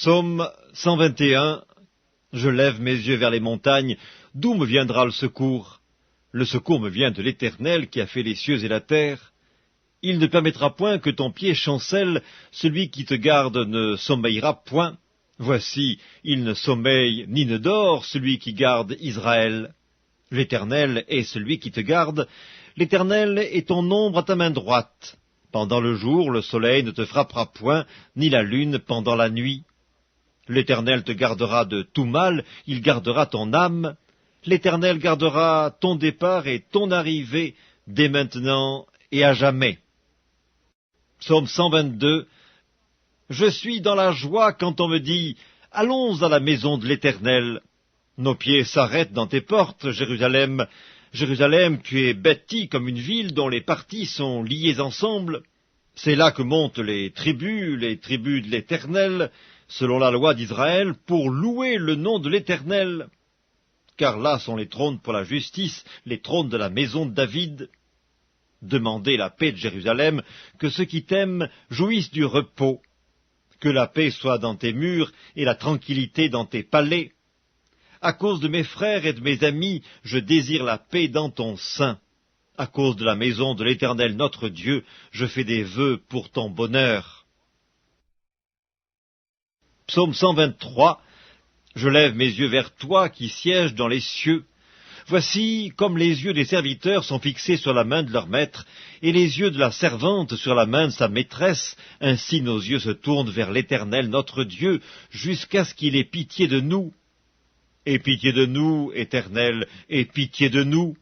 Psaume 121. Je lève mes yeux vers les montagnes. D'où me viendra le secours? Le secours me vient de l'Éternel qui a fait les cieux et la terre. Il ne permettra point que ton pied chancelle, celui qui te garde ne sommeillera point. Voici, il ne sommeille ni ne dort, celui qui garde Israël. L'Éternel est celui qui te garde, l'Éternel est ton ombre à ta main droite. Pendant le jour, le soleil ne te frappera point, ni la lune pendant la nuit. L'Éternel te gardera de tout mal, il gardera ton âme. L'Éternel gardera ton départ et ton arrivée, dès maintenant et à jamais. Psaume 122. Je suis dans la joie quand on me dit « Allons à la maison de l'Éternel ». Nos pieds s'arrêtent dans tes portes, Jérusalem. Jérusalem, tu es bâtie comme une ville dont les parties sont liées ensemble. C'est là que montent les tribus de l'Éternel, selon la loi d'Israël, pour louer le nom de l'Éternel. Car là sont les trônes pour la justice, les trônes de la maison de David. Demandez la paix de Jérusalem, que ceux qui t'aiment jouissent du repos. Que la paix soit dans tes murs et la tranquillité dans tes palais. À cause de mes frères et de mes amis, je désire la paix dans ton sein. À cause de la maison de l'Éternel notre Dieu, je fais des vœux pour ton bonheur. Psaume 123. Je lève mes yeux vers toi qui sièges dans les cieux. Voici comme les yeux des serviteurs sont fixés sur la main de leur maître, et les yeux de la servante sur la main de sa maîtresse, ainsi nos yeux se tournent vers l'Éternel notre Dieu, jusqu'à ce qu'il ait pitié de nous. Aie pitié de nous, Éternel, aie pitié de nous,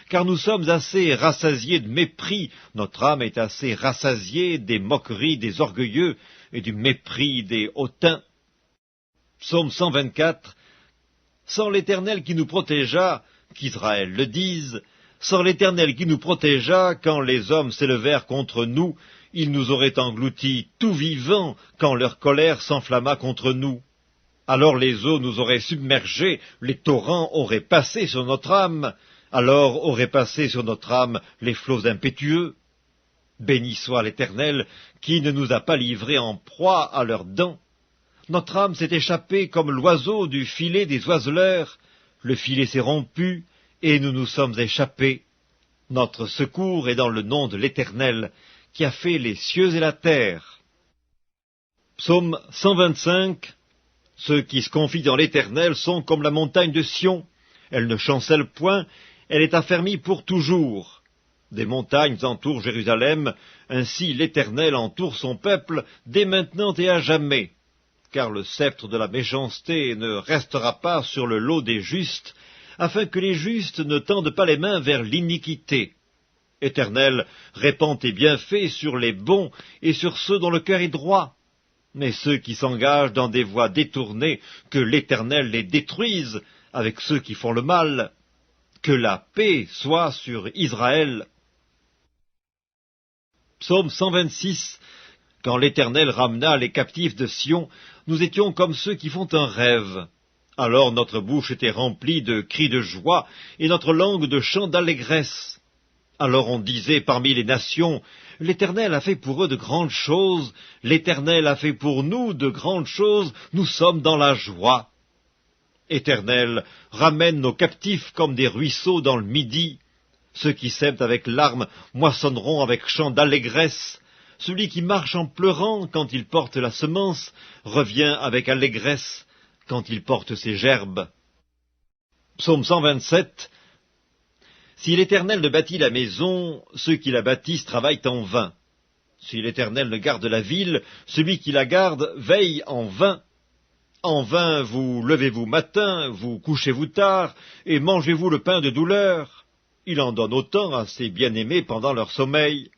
car nous sommes assez rassasiés de mépris, notre âme est assez rassasiée des moqueries des orgueilleux et du mépris des hautains. Psaume 124. Sans l'Éternel qui nous protégea, qu'Israël le dise, sans l'Éternel qui nous protégea, quand les hommes s'élevèrent contre nous, ils nous auraient engloutis tout vivants, quand leur colère s'enflamma contre nous. Alors les eaux nous auraient submergés, les torrents auraient passé sur notre âme, alors auraient passé sur notre âme les flots impétueux. Béni soit l'Éternel, qui ne nous a pas livrés en proie à leurs dents. Notre âme s'est échappée comme l'oiseau du filet des oiseleurs, le filet s'est rompu, et nous nous sommes échappés. Notre secours est dans le nom de l'Éternel, qui a fait les cieux et la terre. Psaume 125. Ceux qui se confient dans l'Éternel sont comme la montagne de Sion. Elle ne chancelle point, elle est affermie pour toujours. Des montagnes entourent Jérusalem, ainsi l'Éternel entoure son peuple, dès maintenant et à jamais. Car le sceptre de la méchanceté ne restera pas sur le lot des justes, afin que les justes ne tendent pas les mains vers l'iniquité. Éternel, répands tes bienfaits sur les bons et sur ceux dont le cœur est droit. Mais ceux qui s'engagent dans des voies détournées, que l'Éternel les détruise avec ceux qui font le mal. Que la paix soit sur Israël. Psaume 126. Quand l'Éternel ramena les captifs de Sion, nous étions comme ceux qui font un rêve. Alors notre bouche était remplie de cris de joie, et notre langue de chants d'allégresse. Alors on disait parmi les nations, « L'Éternel a fait pour eux de grandes choses, l'Éternel a fait pour nous de grandes choses, nous sommes dans la joie. » Éternel, ramène nos captifs comme des ruisseaux dans le midi. Ceux qui sèment avec larmes moissonneront avec chants d'allégresse. Celui qui marche en pleurant quand il porte la semence revient avec allégresse quand il porte ses gerbes. Psaume 127. Si l'Éternel ne bâtit la maison, ceux qui la bâtissent travaillent en vain. Si l'Éternel ne garde la ville, celui qui la garde veille en vain. En vain vous levez-vous matin, vous couchez-vous tard, et mangez-vous le pain de douleur. Il en donne autant à ses bien-aimés pendant leur sommeil.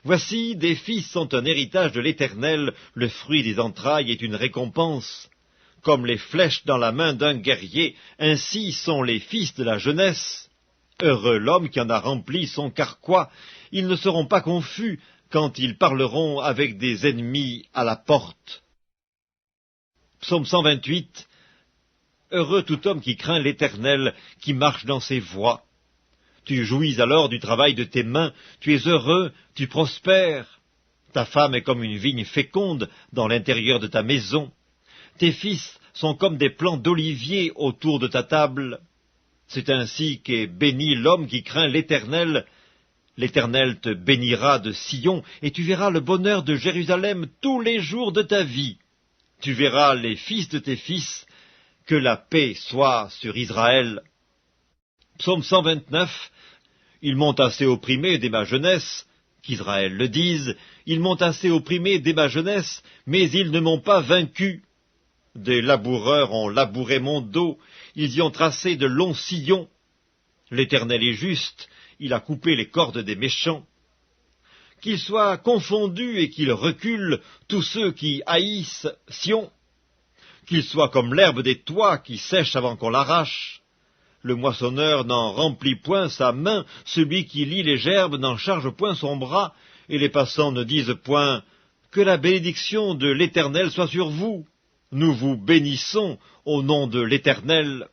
Voici, des fils sont un héritage de l'Éternel, le fruit des entrailles est une récompense. Comme les flèches dans la main d'un guerrier, ainsi sont les fils de la jeunesse. Heureux l'homme qui en a rempli son carquois, ils ne seront pas confus quand ils parleront avec des ennemis à la porte. Psaume 128. Heureux tout homme qui craint l'Éternel, qui marche dans ses voies. Tu jouis alors du travail de tes mains, tu es heureux, tu prospères. Ta femme est comme une vigne féconde dans l'intérieur de ta maison. tes fils sont comme des plants d'olivier autour de ta table. C'est ainsi qu'est béni l'homme qui craint l'Éternel. L'Éternel te bénira de Sion, et tu verras le bonheur de Jérusalem tous les jours de ta vie. Tu verras les fils de tes fils, que la paix soit sur Israël. Psaume 129. Ils m'ont assez opprimé dès ma jeunesse, qu'Israël le dise, ils m'ont assez opprimé dès ma jeunesse, mais ils ne m'ont pas vaincu. Des laboureurs ont labouré mon dos, ils y ont tracé de longs sillons. L'Éternel est juste, il a coupé les cordes des méchants. Qu'ils soient confondus et qu'ils reculent, tous ceux qui haïssent Sion. Qu'ils soient comme l'herbe des toits qui sèche avant qu'on l'arrache. Le moissonneur n'en remplit point sa main, celui qui lie les gerbes n'en charge point son bras, et les passants ne disent point « Que la bénédiction de l'Éternel soit sur vous ». Nous vous bénissons au nom de l'Éternel.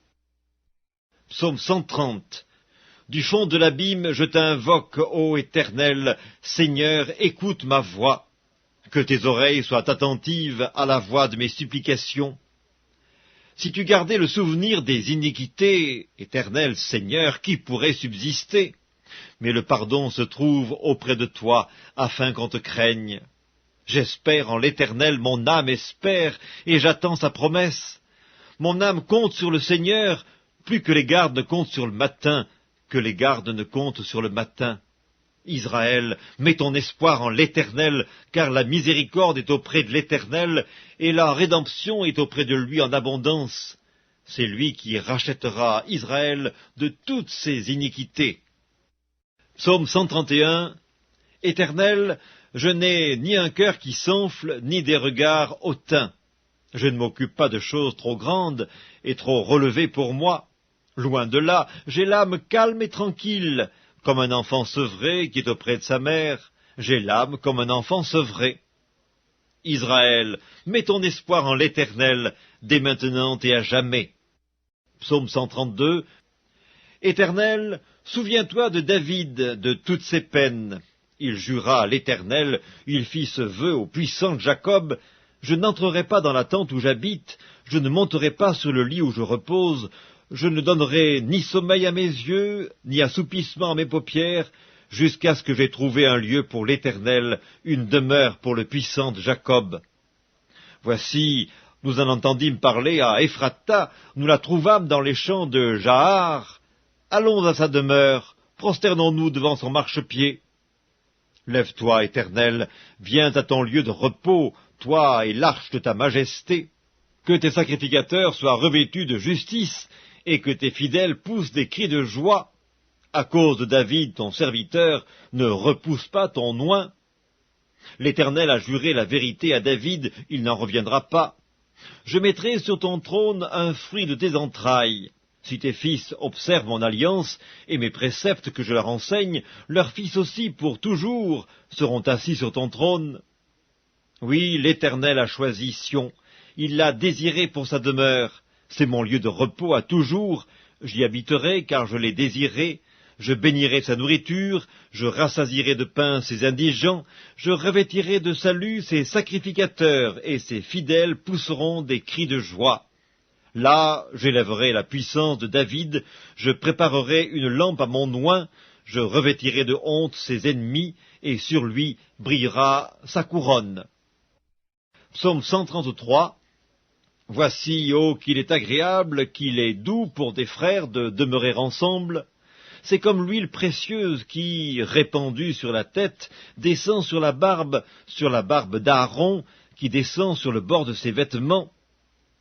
Psaume 130. Du fond de l'abîme, je t'invoque, ô Éternel, Seigneur, écoute ma voix. Que tes oreilles soient attentives à la voix de mes supplications. Si tu gardais le souvenir des iniquités, Éternel Seigneur, qui pourrait subsister? Mais le pardon se trouve auprès de toi, afin qu'on te craigne. J'espère en l'Éternel, mon âme espère, et j'attends sa promesse. Mon âme compte sur le Seigneur, plus que les gardes ne comptent sur le matin, que les gardes ne comptent sur le matin. Israël, mets ton espoir en l'Éternel, car la miséricorde est auprès de l'Éternel, et la rédemption est auprès de lui en abondance. C'est lui qui rachètera Israël de toutes ses iniquités. Psaume 131. Éternel, je n'ai ni un cœur qui s'enfle, ni des regards hautains. Je ne m'occupe pas de choses trop grandes et trop relevées pour moi. Loin de là, j'ai l'âme calme et tranquille, comme un enfant sevré qui est auprès de sa mère. J'ai l'âme comme un enfant sevré. Israël, mets ton espoir en l'Éternel, dès maintenant et à jamais. Psaume 132. Éternel, souviens-toi de David, de toutes ses peines. Il jura à l'Éternel, il fit ce vœu au puissant Jacob. Je n'entrerai pas dans la tente où j'habite, je ne monterai pas sur le lit où je repose, je ne donnerai ni sommeil à mes yeux, ni assoupissement à mes paupières, jusqu'à ce que j'aie trouvé un lieu pour l'Éternel, une demeure pour le puissant Jacob. Voici, nous en entendîmes parler à Ephrata, nous la trouvâmes dans les champs de Jahar. Allons à sa demeure, prosternons-nous devant son marchepied. Lève-toi, Éternel, viens à ton lieu de repos, toi et l'arche de ta majesté. Que tes sacrificateurs soient revêtus de justice, et que tes fidèles poussent des cris de joie. À cause de David, ton serviteur, ne repousse pas ton oint. L'Éternel a juré la vérité à David, il n'en reviendra pas. Je mettrai sur ton trône un fruit de tes entrailles. Si tes fils observent mon alliance et mes préceptes que je leur enseigne, leurs fils aussi pour toujours seront assis sur ton trône. Oui, l'Éternel a choisi Sion, il l'a désiré pour sa demeure. C'est mon lieu de repos à toujours, j'y habiterai car je l'ai désiré, je bénirai sa nourriture, je rassasierai de pain ses indigents, je revêtirai de salut ses sacrificateurs, et ses fidèles pousseront des cris de joie. Là, j'élèverai la puissance de David, je préparerai une lampe à mon oint, je revêtirai de honte ses ennemis, et sur lui brillera sa couronne. Psaume 133. Voici, ô qu'il est agréable, qu'il est doux pour des frères de demeurer ensemble. C'est comme l'huile précieuse qui, répandue sur la tête, descend sur la barbe d'Aaron, qui descend sur le bord de ses vêtements.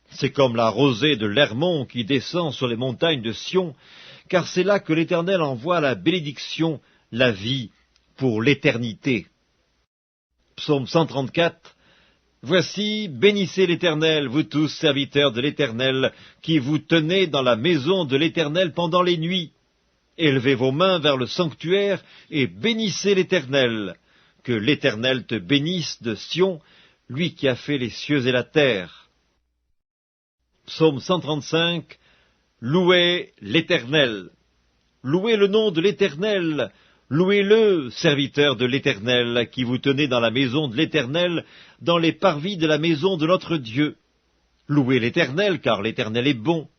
C'est comme la rosée de l'Hermon qui descend sur les montagnes de Sion, car c'est là que l'Éternel envoie la bénédiction, la vie, pour l'éternité. Psaume 134. Voici, bénissez l'Éternel, vous tous serviteurs de l'Éternel, qui vous tenez dans la maison de l'Éternel pendant les nuits. Élevez vos mains vers le sanctuaire et bénissez l'Éternel. Que l'Éternel te bénisse de Sion, lui qui a fait les cieux et la terre. Psaume 135. Louez l'Éternel. Louez le nom de l'Éternel. Louez-le, serviteurs de l'Éternel, qui vous tenez dans la maison de l'Éternel, dans les parvis de la maison de notre Dieu. Louez l'Éternel, car l'Éternel est bon.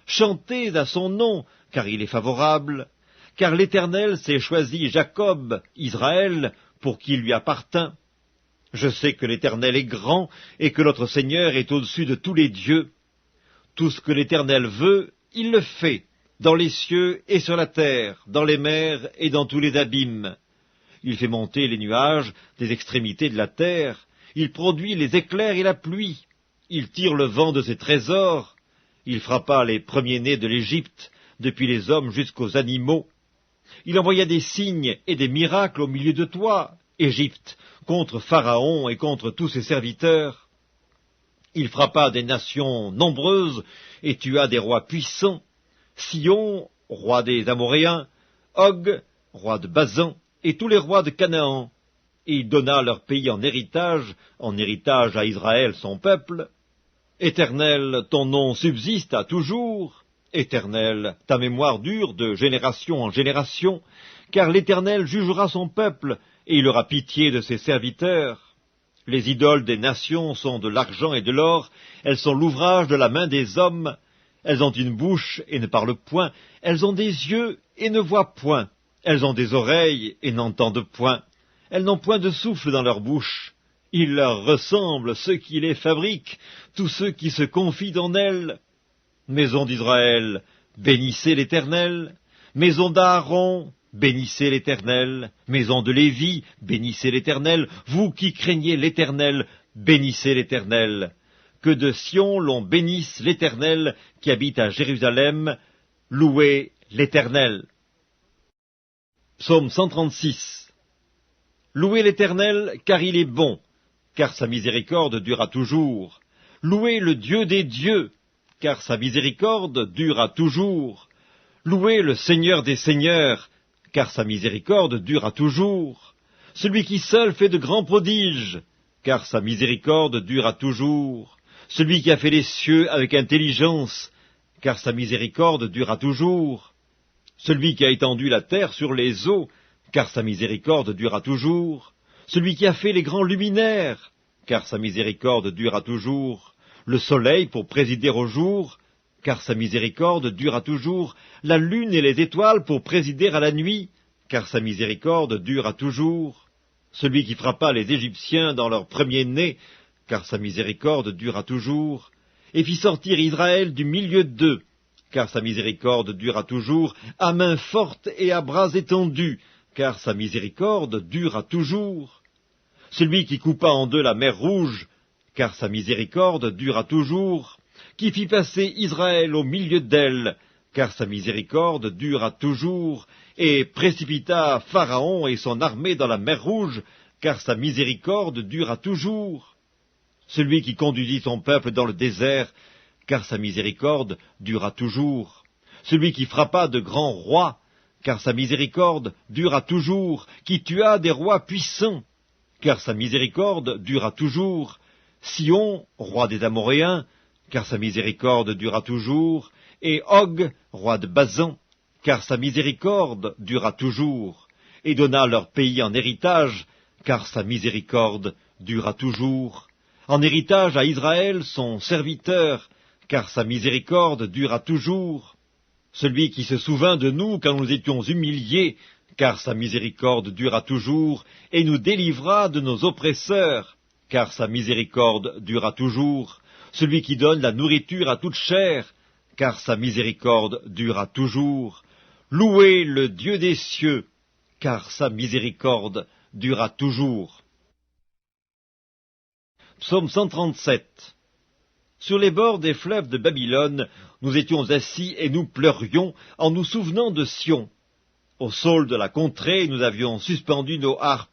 Chantez à son nom, car il est favorable. Car l'Éternel s'est choisi Jacob, Israël, pour qui il lui appartint. Je sais que l'Éternel est grand, et que notre Seigneur est au-dessus de tous les dieux. Tout ce que l'Éternel veut, il le fait, dans les cieux et sur la terre, dans les mers et dans tous les abîmes. Il fait monter les nuages des extrémités de la terre, il produit les éclairs et la pluie, il tire le vent de ses trésors, il frappa les premiers-nés de l'Égypte, depuis les hommes jusqu'aux animaux. Il envoya des signes et des miracles au milieu de toi, Égypte, contre Pharaon et contre tous ses serviteurs. Il frappa des nations nombreuses et tua des rois puissants, Sion, roi des Amoréens, Og, roi de Basan, et tous les rois de Canaan. Et il donna leur pays en héritage à Israël son peuple. Éternel, ton nom subsiste à toujours. Éternel, ta mémoire dure de génération en génération, car l'Éternel jugera son peuple, et il aura pitié de ses serviteurs. Les idoles des nations sont de l'argent et de l'or, elles sont l'ouvrage de la main des hommes, elles ont une bouche et ne parlent point, elles ont des yeux et ne voient point, elles ont des oreilles et n'entendent point, elles n'ont point de souffle dans leur bouche. Il leur ressemble ceux qui les fabriquent, tous ceux qui se confient en elles. Maison d'Israël, bénissez l'Éternel. Maison d'Aaron, bénissez l'Éternel. Maison de Lévi, bénissez l'Éternel. Vous qui craignez l'Éternel, bénissez l'Éternel. Que de Sion l'on bénisse l'Éternel qui habite à Jérusalem. Louez l'Éternel. Psaume 136. Louez l'Éternel, car il est bon, car sa miséricorde dura toujours. Louez le Dieu des dieux, car sa miséricorde dura toujours. Louez le Seigneur des seigneurs, car sa miséricorde dura toujours. Celui qui seul fait de grands prodiges, car sa miséricorde dura toujours. Celui qui a fait les cieux avec intelligence, car sa miséricorde dura toujours. Celui qui a étendu la terre sur les eaux, car sa miséricorde dura toujours. Celui qui a fait les grands luminaires, car sa miséricorde dura toujours. Le soleil pour présider au jour, car sa miséricorde dura toujours. La lune et les étoiles pour présider à la nuit, car sa miséricorde dura toujours. Celui qui frappa les Égyptiens dans leur premier-né, car sa miséricorde dura toujours, et fit sortir Israël du milieu d'eux, car sa miséricorde dura toujours, à main forte et à bras étendus, car sa miséricorde dura toujours. Celui qui coupa en deux la mer Rouge, car sa miséricorde dura toujours, qui fit passer Israël au milieu d'elle, car sa miséricorde dura toujours, et précipita Pharaon et son armée dans la mer Rouge, car sa miséricorde dura toujours. Celui qui conduisit son peuple dans le désert, car sa miséricorde dura toujours. Celui qui frappa de grands rois, car sa miséricorde dura toujours, qui tua des rois puissants, car sa miséricorde dura toujours. Sion, roi des Amoréens, car sa miséricorde dura toujours, et Og, roi de Basan, car sa miséricorde dura toujours, et donna leur pays en héritage, car sa miséricorde dura toujours. En héritage à Israël son serviteur, car sa miséricorde dura toujours. Celui qui se souvint de nous quand nous étions humiliés, car sa miséricorde dura toujours, et nous délivra de nos oppresseurs, car sa miséricorde dura toujours. Celui qui donne la nourriture à toute chair, car sa miséricorde dura toujours. Louez le Dieu des cieux, car sa miséricorde dura toujours. Psaume 137. Sur les bords des fleuves de Babylone, nous étions assis et nous pleurions en nous souvenant de Sion. Au saule de la contrée, nous avions suspendu nos harpes.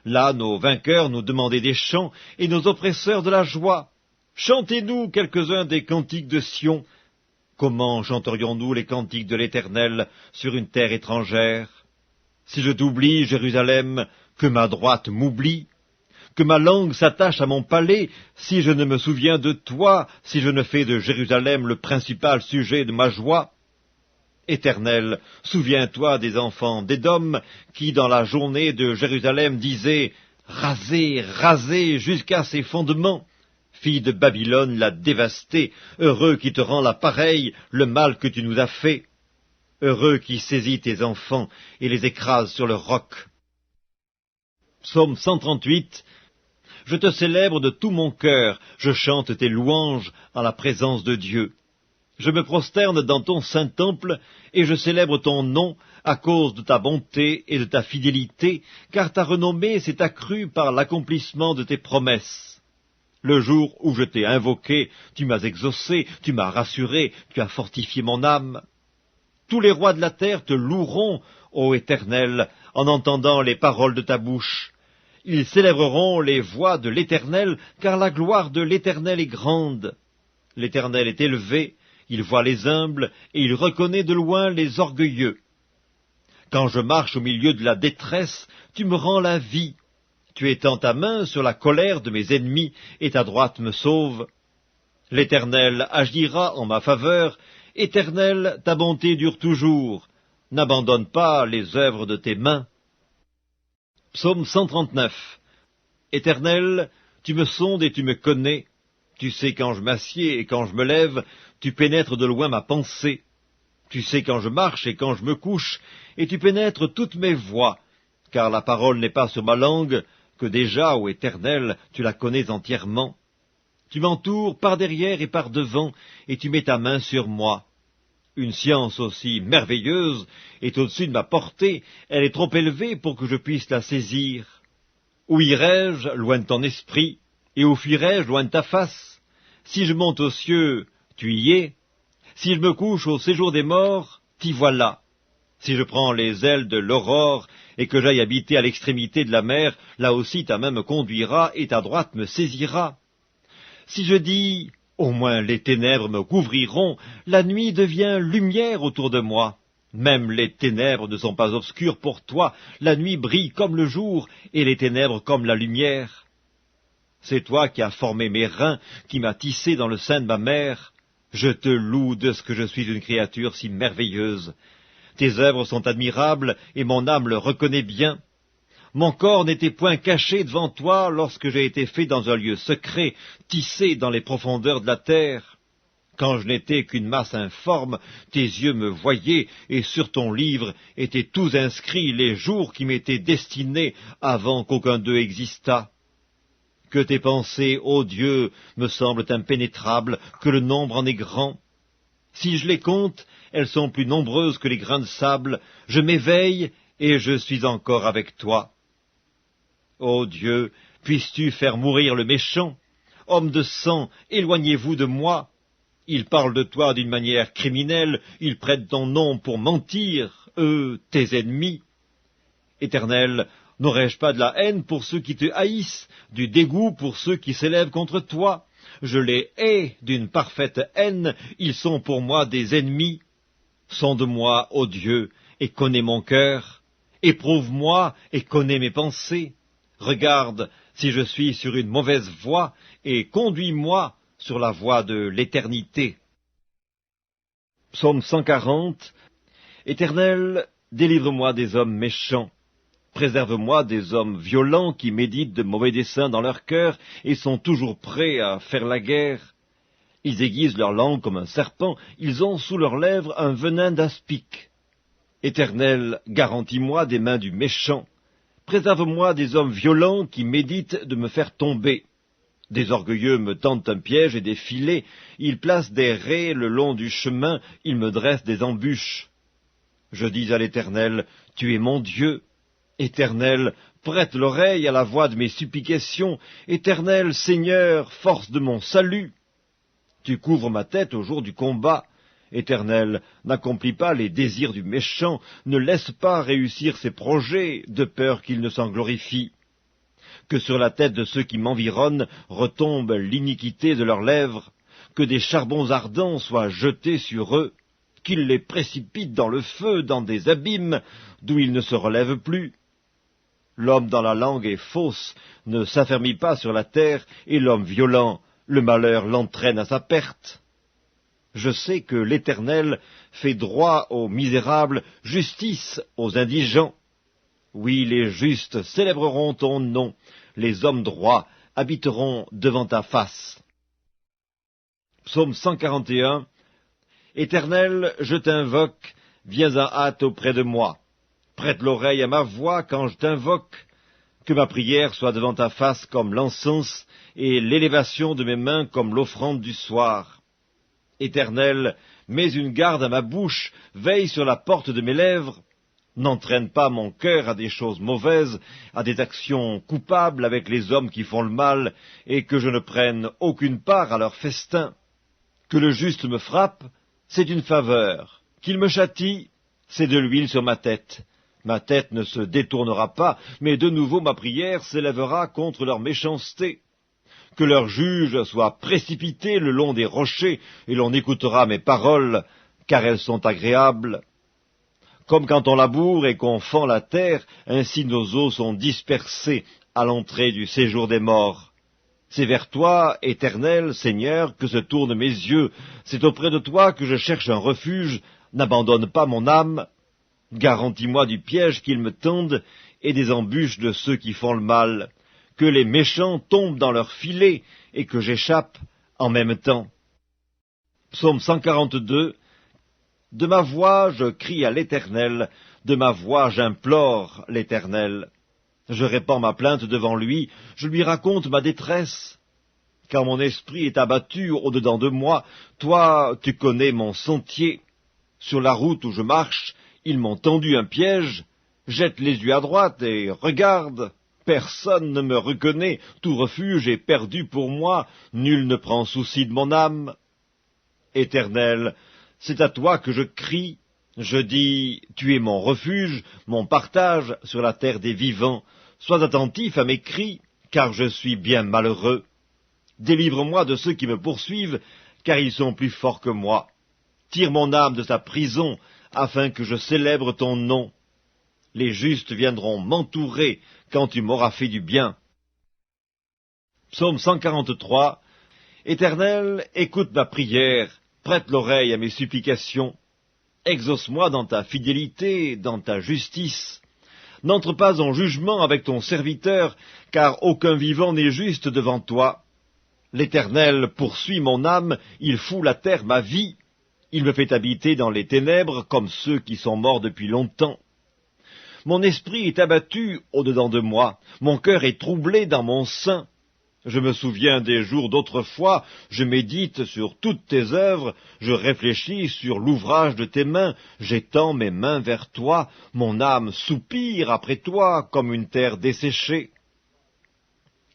Là, nos vainqueurs nous demandaient des chants et nos oppresseurs de la joie. Chantez-nous quelques-uns des cantiques de Sion. Comment chanterions-nous les cantiques de l'Éternel sur une terre étrangère? Si je t'oublie, Jérusalem, que ma droite m'oublie, que ma langue s'attache à mon palais, si je ne me souviens de toi, si je ne fais de Jérusalem le principal sujet de ma joie. Éternel, souviens-toi des enfants d'Édom, qui dans la journée de Jérusalem disaient « Rasez, rasez jusqu'à ses fondements, Fille de Babylone, la dévastée, heureux qui te rend la pareille, le mal que tu nous as fait. Heureux qui saisit tes enfants et les écrase sur leur roc. Psaume 138. Je te célèbre de tout mon cœur, je chante tes louanges en la présence de Dieu. Je me prosterne dans ton saint temple, et je célèbre ton nom à cause de ta bonté et de ta fidélité, car ta renommée s'est accrue par l'accomplissement de tes promesses. Le jour où je t'ai invoqué, tu m'as exaucé, tu m'as rassuré, tu as fortifié mon âme. Tous les rois de la terre te loueront, ô Éternel, en entendant les paroles de ta bouche. Ils célébreront les voies de l'Éternel, car la gloire de l'Éternel est grande. L'Éternel est élevé, il voit les humbles, et il reconnaît de loin les orgueilleux. Quand je marche au milieu de la détresse, tu me rends la vie. Tu étends ta main sur la colère de mes ennemis, et ta droite me sauve. L'Éternel agira en ma faveur. Éternel, ta bonté dure toujours. N'abandonne pas les œuvres de tes mains. Psaume 139. Éternel, tu me sondes et tu me connais. Tu sais quand je m'assieds et quand je me lève, tu pénètres de loin ma pensée. Tu sais quand je marche et quand je me couche, et tu pénètres toutes mes voies, car la parole n'est pas sur ma langue, que déjà, ô Éternel, tu la connais entièrement. Tu m'entoures par derrière et par devant, et tu mets ta main sur moi. Une science aussi merveilleuse est au-dessus de ma portée, elle est trop élevée pour que je puisse la saisir. Où irai-je, loin de ton esprit, et où fuirai-je, loin de ta face? Si je monte aux cieux, tu y es. Si je me couche au séjour des morts, t'y voilà. Si je prends les ailes de l'aurore, et que j'aille habiter à l'extrémité de la mer, là aussi ta main me conduira, et ta droite me saisira. Si je dis, au moins les ténèbres me couvriront, la nuit devient lumière autour de moi. Même les ténèbres ne sont pas obscures pour toi, la nuit brille comme le jour, et les ténèbres comme la lumière. C'est toi qui as formé mes reins, qui m'as tissé dans le sein de ma mère. Je te loue de ce que je suis une créature si merveilleuse. Tes œuvres sont admirables, et mon âme le reconnaît bien. Mon corps n'était point caché devant toi lorsque j'ai été fait dans un lieu secret, tissé dans les profondeurs de la terre. Quand je n'étais qu'une masse informe, tes yeux me voyaient, et sur ton livre étaient tous inscrits les jours qui m'étaient destinés avant qu'aucun d'eux existât. Que tes pensées, ô Dieu, me semblent impénétrables, que le nombre en est grand. Si je les compte, elles sont plus nombreuses que les grains de sable. Je m'éveille, et je suis encore avec toi. Ô Dieu, puisses-tu faire mourir le méchant? Homme de sang, éloignez-vous de moi. Ils parlent de toi d'une manière criminelle, ils prêtent ton nom pour mentir, eux, tes ennemis. Éternel, n'aurais-je pas de la haine pour ceux qui te haïssent, du dégoût pour ceux qui s'élèvent contre toi? Je les hais d'une parfaite haine, ils sont pour moi des ennemis. Sonde-moi, ô Dieu, et connais mon cœur. Éprouve-moi et connais mes pensées. Regarde si je suis sur une mauvaise voie, et conduis-moi sur la voie de l'éternité. Psaume 140. Éternel, délivre-moi des hommes méchants. Préserve-moi des hommes violents qui méditent de mauvais desseins dans leur cœur et sont toujours prêts à faire la guerre. Ils aiguisent leur langue comme un serpent, ils ont sous leurs lèvres un venin d'aspic. Éternel, garantis-moi des mains du méchant. Préserve-moi des hommes violents qui méditent de me faire tomber. Des orgueilleux me tendent un piège et des filets, ils placent des raies le long du chemin, ils me dressent des embûches. Je dis à l'Éternel, tu es mon Dieu. Éternel, prête l'oreille à la voix de mes supplications. Éternel, Seigneur, force de mon salut. Tu couvres ma tête au jour du combat. Éternel, n'accomplis pas les désirs du méchant, ne laisse pas réussir ses projets, de peur qu'il ne s'en glorifie. Que sur la tête de ceux qui m'environnent retombe l'iniquité de leurs lèvres, que des charbons ardents soient jetés sur eux, qu'ils les précipitent dans le feu, dans des abîmes, d'où ils ne se relèvent plus. L'homme dans la langue est fausse, ne s'affermit pas sur la terre, et l'homme violent, le malheur l'entraîne à sa perte. Je sais que l'Éternel fait droit aux misérables, justice aux indigents. Oui, les justes célébreront ton nom, les hommes droits habiteront devant ta face. Psaume 141. Éternel, je t'invoque, viens en hâte auprès de moi. Prête l'oreille à ma voix quand je t'invoque. Que ma prière soit devant ta face comme l'encens, et l'élévation de mes mains comme l'offrande du soir. Éternel, mets une garde à ma bouche, veille sur la porte de mes lèvres. N'entraîne pas mon cœur à des choses mauvaises, à des actions coupables avec les hommes qui font le mal, et que je ne prenne aucune part à leur festin. Que le juste me frappe, c'est une faveur. Qu'il me châtie, c'est de l'huile sur ma tête. Ma tête ne se détournera pas, mais de nouveau ma prière s'élèvera contre leur méchanceté. Que leur juge soit précipité le long des rochers, et l'on écoutera mes paroles, car elles sont agréables. Comme quand on laboure et qu'on fend la terre, ainsi nos os sont dispersés à l'entrée du séjour des morts. C'est vers toi, Éternel, Seigneur, que se tournent mes yeux. C'est auprès de toi que je cherche un refuge. N'abandonne pas mon âme. Garantis-moi du piège qu'ils me tendent et des embûches de ceux qui font le mal. Que les méchants tombent dans leur filet et que j'échappe en même temps. Psaume 142. De ma voix je crie à l'Éternel, de ma voix j'implore l'Éternel. Je répands ma plainte devant lui, je lui raconte ma détresse. Car mon esprit est abattu au-dedans de moi, toi tu connais mon sentier. Sur la route où je marche, ils m'ont tendu un piège. Jette les yeux à droite et regarde. Personne ne me reconnaît, tout refuge est perdu pour moi, nul ne prend souci de mon âme. Éternel, c'est à toi que je crie. Je dis, tu es mon refuge, mon partage sur la terre des vivants. Sois attentif à mes cris, car je suis bien malheureux. Délivre-moi de ceux qui me poursuivent, car ils sont plus forts que moi. Tire mon âme de sa prison, afin que je célèbre ton nom. Les justes viendront m'entourer quand tu m'auras fait du bien. Psaume 143. Éternel, écoute ma prière, prête l'oreille à mes supplications. Exauce-moi dans ta fidélité, dans ta justice. N'entre pas en jugement avec ton serviteur, car aucun vivant n'est juste devant toi. L'Éternel poursuit mon âme, il fout la terre ma vie. Il me fait habiter dans les ténèbres comme ceux qui sont morts depuis longtemps. Mon esprit est abattu au-dedans de moi, mon cœur est troublé dans mon sein. Je me souviens des jours d'autrefois, je médite sur toutes tes œuvres, je réfléchis sur l'ouvrage de tes mains, j'étends mes mains vers toi, mon âme soupire après toi comme une terre desséchée.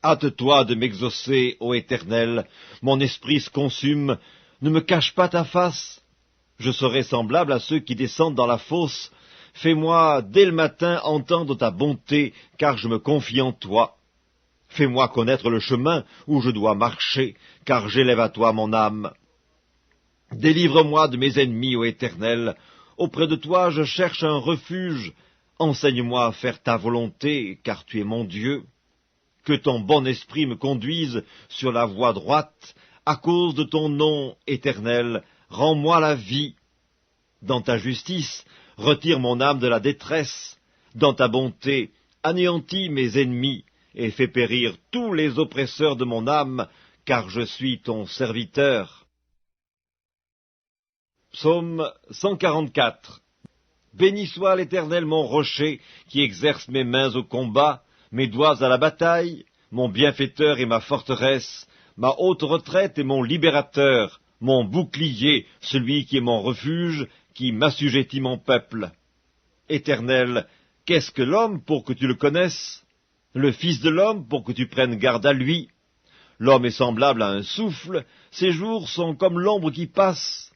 Hâte-toi de m'exaucer, ô Éternel, mon esprit se consume, ne me cache pas ta face. Je serai semblable à ceux qui descendent dans la fosse. Fais-moi dès le matin entendre ta bonté, car je me confie en toi. Fais-moi connaître le chemin où je dois marcher, car j'élève à toi mon âme. Délivre-moi de mes ennemis, ô Éternel. Auprès de toi je cherche un refuge. Enseigne-moi à faire ta volonté, car tu es mon Dieu. Que ton bon esprit me conduise sur la voie droite. À cause de ton nom, Éternel, rends-moi la vie. Dans ta justice, retire mon âme de la détresse. Dans ta bonté, anéantis mes ennemis et fais périr tous les oppresseurs de mon âme, car je suis ton serviteur. Psaume 144. Béni soit l'Éternel mon rocher, qui exerce mes mains au combat, mes doigts à la bataille, mon bienfaiteur et ma forteresse, ma haute retraite et mon libérateur, mon bouclier, celui qui est mon refuge, qui m'assujettit mon peuple. Éternel, qu'est-ce que l'homme pour que tu le connaisses? Le Fils de l'homme pour que tu prennes garde à lui? L'homme est semblable à un souffle, ses jours sont comme l'ombre qui passe.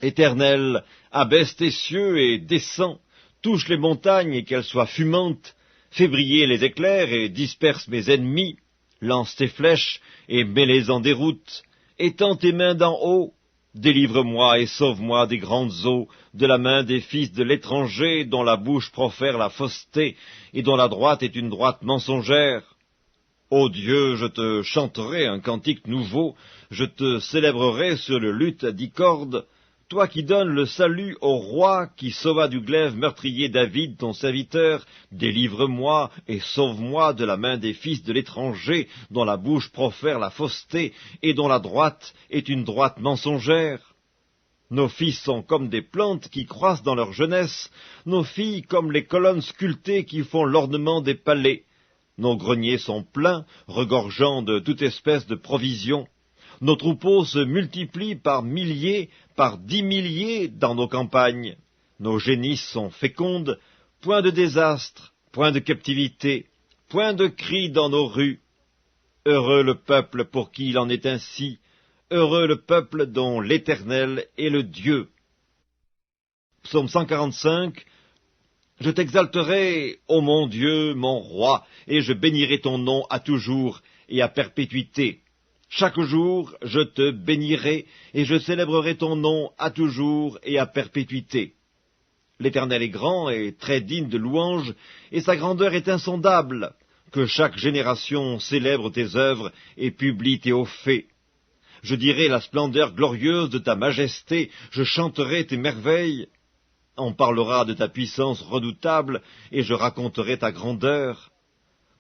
Éternel, abaisse tes cieux et descends, touche les montagnes et qu'elles soient fumantes, fais briller les éclairs et disperse mes ennemis, lance tes flèches et mets-les en déroute, étends tes mains d'en haut, délivre-moi et sauve-moi des grandes eaux, de la main des fils de l'étranger, dont la bouche profère la fausseté, et dont la droite est une droite mensongère. Ô Dieu, je te chanterai un cantique nouveau, je te célébrerai sur le luth à 10 cordes. toi qui donnes le salut au roi, qui sauva du glaive meurtrier David, ton serviteur, délivre-moi et sauve-moi de la main des fils de l'étranger, dont la bouche profère la fausseté, et dont la droite est une droite mensongère. Nos fils sont comme des plantes qui croissent dans leur jeunesse, nos filles comme les colonnes sculptées qui font l'ornement des palais. Nos greniers sont pleins, regorgeant de toute espèce de provisions. Nos troupeaux se multiplient par milliers, par 10 milliers dans nos campagnes. Nos génisses sont fécondes, point de désastre, point de captivité, point de cris dans nos rues. Heureux le peuple pour qui il en est ainsi, heureux le peuple dont l'Éternel est le Dieu. Psaume 145. Je t'exalterai, ô mon Dieu, mon roi, et je bénirai ton nom à toujours et à perpétuité. Chaque jour, je te bénirai, et je célébrerai ton nom à toujours et à perpétuité. L'Éternel est grand et très digne de louange, et sa grandeur est insondable. Que chaque génération célèbre tes œuvres et publie tes hauts faits. Je dirai la splendeur glorieuse de ta majesté, je chanterai tes merveilles. On parlera de ta puissance redoutable, et je raconterai ta grandeur.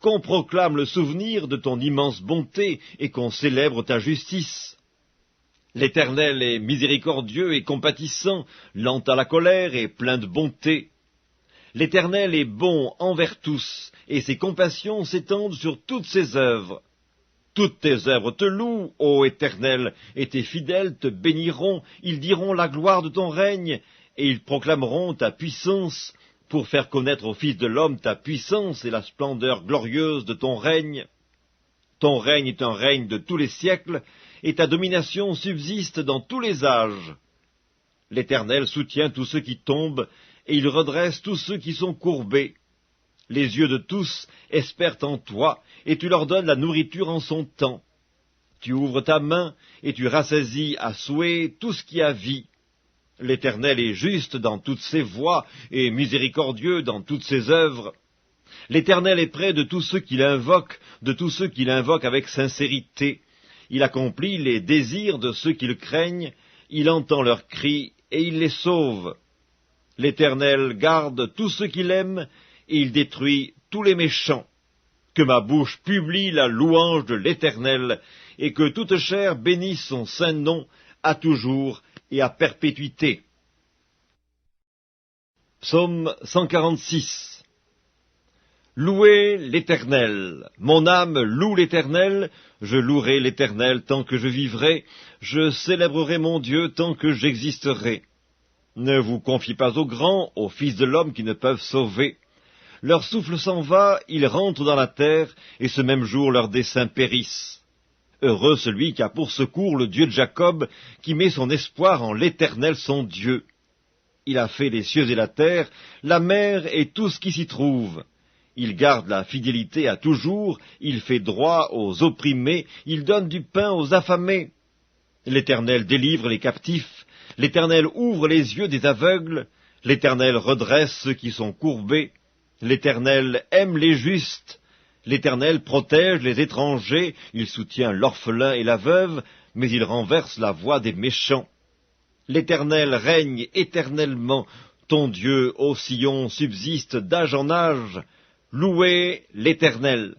Qu'on proclame le souvenir de ton immense bonté, et qu'on célèbre ta justice. L'Éternel est miséricordieux et compatissant, lent à la colère et plein de bonté. L'Éternel est bon envers tous, et ses compassions s'étendent sur toutes ses œuvres. Toutes tes œuvres te louent, ô Éternel, et tes fidèles te béniront, ils diront la gloire de ton règne, et ils proclameront ta puissance, pour faire connaître aux fils de l'homme ta puissance et la splendeur glorieuse de ton règne. Ton règne est un règne de tous les siècles, et ta domination subsiste dans tous les âges. L'Éternel soutient tous ceux qui tombent, et il redresse tous ceux qui sont courbés. Les yeux de tous espèrent en toi, et tu leur donnes la nourriture en son temps. Tu ouvres ta main, et tu rassasies à souhait tout ce qui a vie. L'Éternel est juste dans toutes ses voies, et miséricordieux dans toutes ses œuvres. L'Éternel est près de tous ceux qui l'invoquent, de tous ceux qui l'invoquent avec sincérité. Il accomplit les désirs de ceux qui le craignent, il entend leurs cris, et il les sauve. L'Éternel garde tous ceux qui l'aiment, et il détruit tous les méchants. Que ma bouche publie la louange de l'Éternel, et que toute chair bénisse son saint nom à toujours et à perpétuité. Psaume 146. Louez l'Éternel. Mon âme loue l'Éternel, je louerai l'Éternel tant que je vivrai, je célébrerai mon Dieu tant que j'existerai. Ne vous confiez pas aux grands, aux fils de l'homme qui ne peuvent sauver. Leur souffle s'en va, ils rentrent dans la terre, et ce même jour leurs desseins périssent. Heureux celui qui a pour secours le Dieu de Jacob, qui met son espoir en l'Éternel son Dieu. Il a fait les cieux et la terre, la mer et tout ce qui s'y trouve. Il garde la fidélité à toujours, il fait droit aux opprimés, il donne du pain aux affamés. L'Éternel délivre les captifs, l'Éternel ouvre les yeux des aveugles, l'Éternel redresse ceux qui sont courbés, l'Éternel aime les justes, l'Éternel protège les étrangers, il soutient l'orphelin et la veuve, mais il renverse la voie des méchants. L'Éternel règne éternellement, ton Dieu, ô Sion, subsiste d'âge en âge. Louez l'Éternel.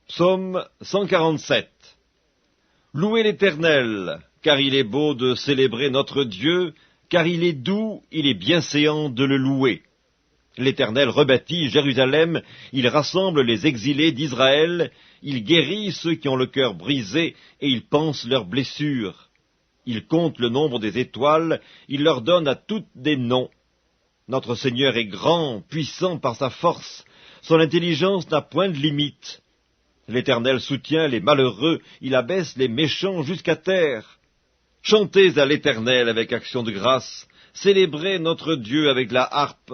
Psaume 147. Louez l'Éternel, car il est beau de célébrer notre Dieu, car il est doux, il est bienséant de le louer. L'Éternel rebâtit Jérusalem, il rassemble les exilés d'Israël, il guérit ceux qui ont le cœur brisé, et il panse leurs blessures. Il compte le nombre des étoiles, il leur donne à toutes des noms. Notre Seigneur est grand, puissant par sa force, son intelligence n'a point de limite. L'Éternel soutient les malheureux, il abaisse les méchants jusqu'à terre. Chantez à l'Éternel avec action de grâce, célébrez notre Dieu avec la harpe.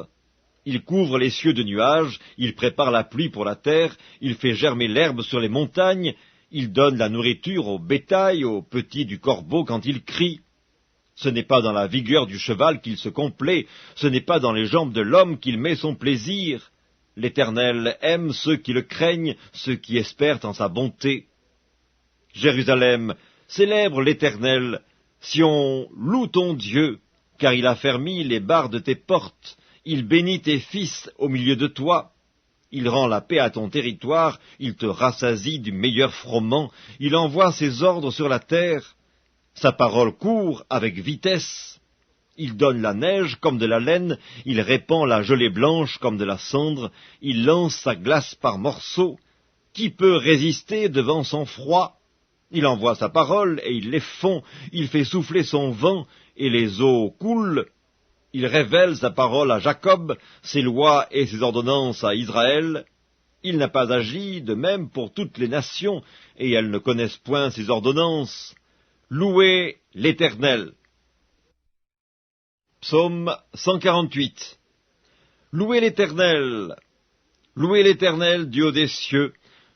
Il couvre les cieux de nuages, il prépare la pluie pour la terre, il fait germer l'herbe sur les montagnes, il donne la nourriture au bétail, aux petits du corbeau quand il crie. Ce n'est pas dans la vigueur du cheval qu'il se complaît, ce n'est pas dans les jambes de l'homme qu'il met son plaisir. L'Éternel aime ceux qui le craignent, ceux qui espèrent en sa bonté. Jérusalem, célèbre l'Éternel, Sion, loue ton Dieu, car il a fermi les barres de tes portes, il bénit tes fils au milieu de toi. Il rend la paix à ton territoire, il te rassasie du meilleur froment, il envoie ses ordres sur la terre. Sa parole court avec vitesse. Il donne la neige comme de la laine, il répand la gelée blanche comme de la cendre, il lance sa glace par morceaux. Qui peut résister devant son froid? Il envoie sa parole et il les fond, il fait souffler son vent et les eaux coulent. Il révèle sa parole à Jacob, ses lois et ses ordonnances à Israël. Il n'a pas agi de même pour toutes les nations, et elles ne connaissent point ses ordonnances. Louez l'Éternel. Psaume 148. Louez l'Éternel. Louez l'Éternel, Dieu des cieux.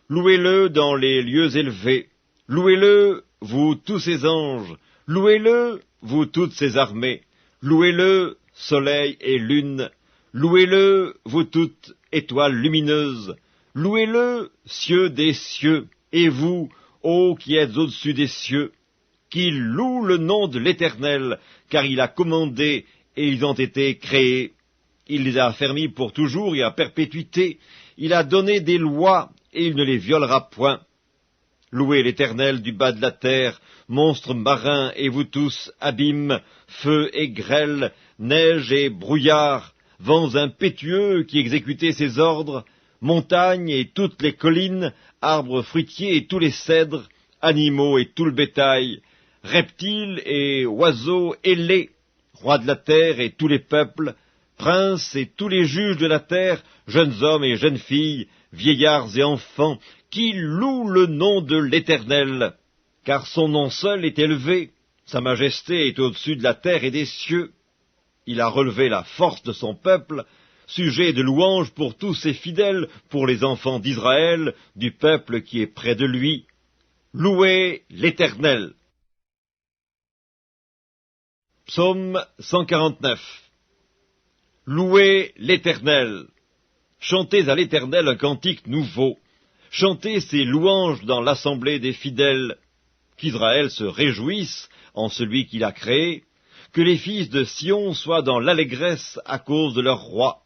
Louez-le dans les lieux élevés. Louez-le, vous tous ses anges. Louez-le, vous toutes ses armées. Louez-le, soleil et lune. Louez-le, vous toutes étoiles lumineuses. Louez-le, cieux des cieux. Et vous, ô qui êtes au-dessus des cieux, qu'il loue le nom de l'Éternel, car il a commandé et ils ont été créés. Il les a affermis pour toujours et à perpétuité. Il a donné des lois et il ne les violera point. Louez l'Éternel du bas de la terre, monstres marins et vous tous, abîmes, feu et grêle, neige et brouillard, vents impétueux qui exécutez ses ordres, montagnes et toutes les collines, arbres fruitiers et tous les cèdres, animaux et tout le bétail, reptiles et oiseaux ailés, rois de la terre et tous les peuples, princes et tous les juges de la terre, jeunes hommes et jeunes filles, vieillards et enfants, qui louent le nom de l'Éternel, car son nom seul est élevé, sa majesté est au-dessus de la terre et des cieux. Il a relevé la force de son peuple, sujet de louange pour tous ses fidèles, pour les enfants d'Israël, du peuple qui est près de lui. Louez l'Éternel. Psaume 149. Louez l'Éternel. Chantez à l'Éternel un cantique nouveau. Chantez ses louanges dans l'assemblée des fidèles. Qu'Israël se réjouisse en celui qu'il a créé. Que les fils de Sion soient dans l'allégresse à cause de leur roi.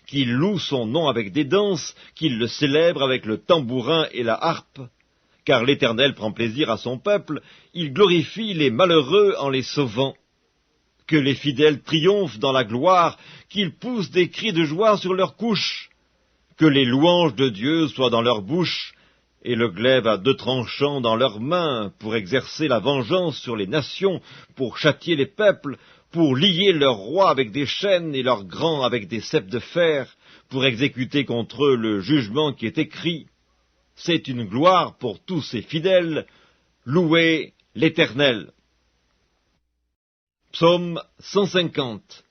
Qu'ils louent son nom avec des danses, qu'ils le célèbrent avec le tambourin et la harpe. Car l'Éternel prend plaisir à son peuple, il glorifie les malheureux en les sauvant. Que les fidèles triomphent dans la gloire, qu'ils poussent des cris de joie sur leurs couches. Que les louanges de Dieu soient dans leur bouche, et le glaive à 2 tranchants dans leurs mains, pour exercer la vengeance sur les nations, pour châtier les peuples, pour lier leurs rois avec des chaînes et leurs grands avec des ceps de fer, pour exécuter contre eux le jugement qui est écrit. C'est une gloire pour tous ces fidèles. Louez l'Éternel. Psaume 150.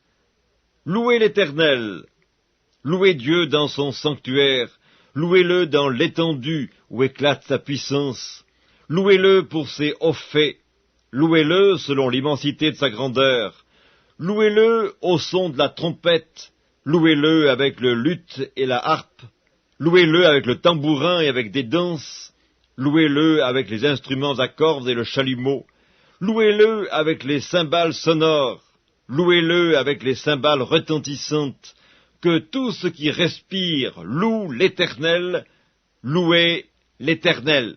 Louez l'Éternel. Louez Dieu dans son sanctuaire. Louez-le dans l'étendue où éclate sa puissance. Louez-le pour ses hauts faits. Louez-le selon l'immensité de sa grandeur. Louez-le au son de la trompette. Louez-le avec le luth et la harpe. Louez-le avec le tambourin et avec des danses. Louez-le avec les instruments à cordes et le chalumeau. Louez-le avec les cymbales sonores. Louez-le avec les cymbales retentissantes. Que tout ce qui respire loue l'Éternel. Louez l'Éternel.